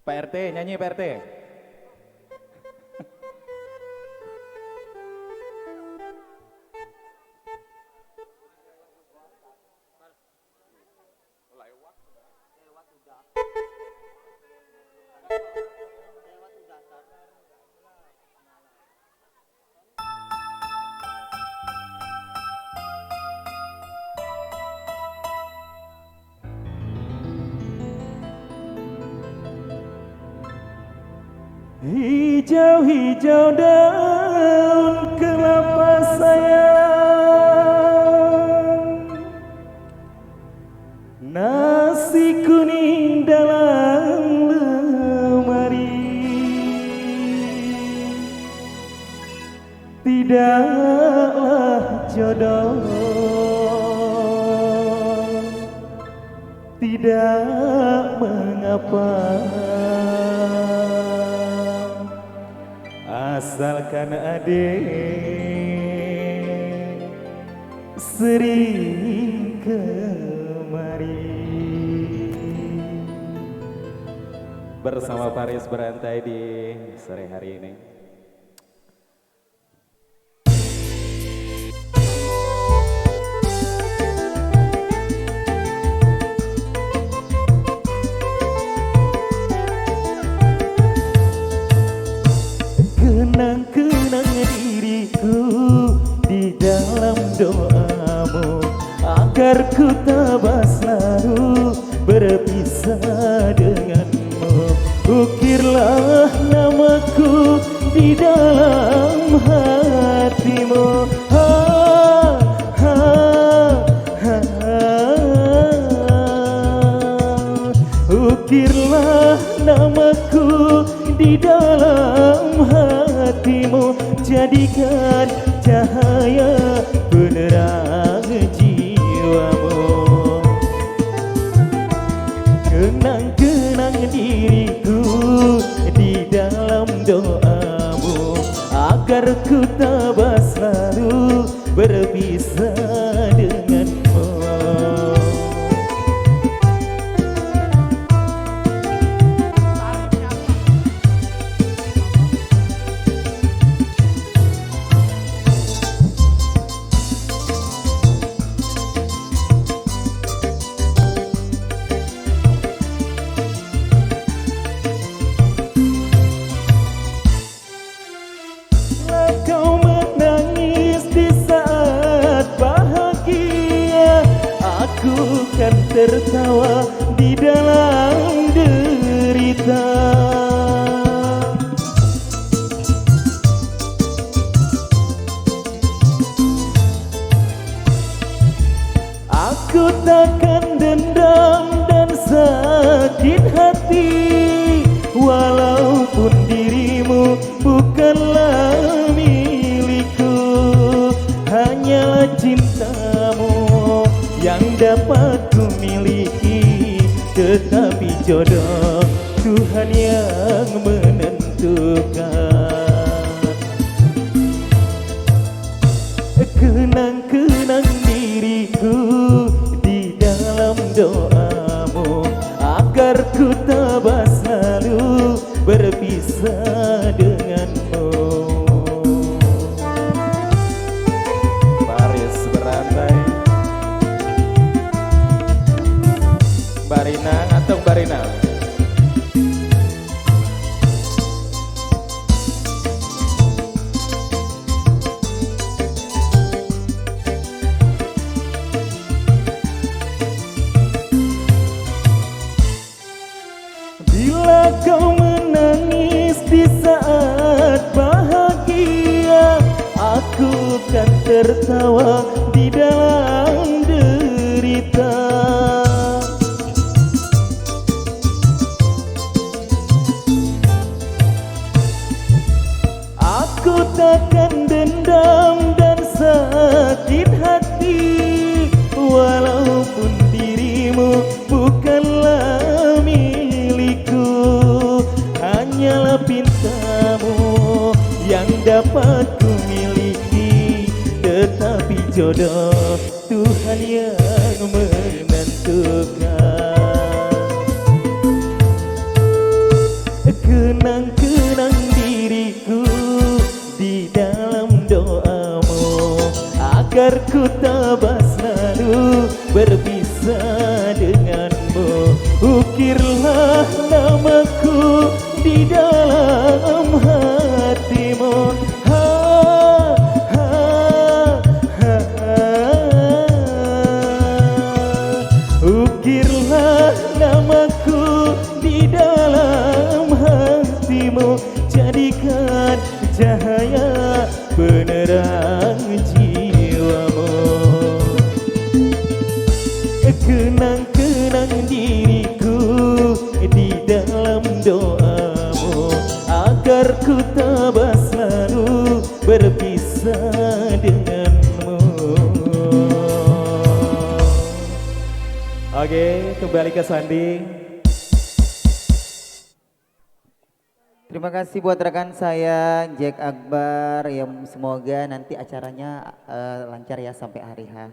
Pak RT, nyanyi Pak RT. Hijau-hijau daun kelapa sayang, nasi kuning dalam lemari, tidaklah jodoh, tidak mengapa, asalkan adik sering kemari. Bersama Paris berantai di sore hari ini. Kenang-kenang diriku di dalam doamu, agar ku tabah selalu berpisah denganmu. Ukirlah namaku di dalam hatimu. Ha, ha, ha, ha. Ukirlah namaku di dalam hatimu, jadikan cahaya penerang jiwamu. Kenang-kenang diriku di dalam doamu, agar ku tabah selalu berpisah denganmu. Kau menangis di saat bahagia, aku kan tertawa di dalam derita. Aku takkan dendam dan sakit hati, walaupun dirimu bukanlah milikku. Hanyalah cintamu yang dapat ku miliki, tetapi jodoh Tuhan yang menentukan. Kenang-kenang diriku di dalam doamu, agar ku tabah selalu berpisah denganmu. Paris berantai. Barina atau Barina? Bila kau menangis di saat bahagia, aku kan tertawa di dalam derita. Aku takkan dendam dan sakit hati, walaupun dirimu bukanlah milikku. jodoh Tuhan yang menentukan. Kenang-kenang diriku di dalam doamu, agar ku tabah selalu berpisah denganmu. Ukirlah namaku di dalam hatimu. Ha, ha, ha, ha. Ukirlah namaku di dalam hatimu, jadikan cahaya penerang jiwamu. Kenang-kenang diriku di dalam doamu, agar ku tabah selalu berpisah denganmu. Oke, kembali ke Sandi. Terima kasih buat rekan saya Jack Akbar, yang semoga nanti acaranya lancar ya sampai hari H.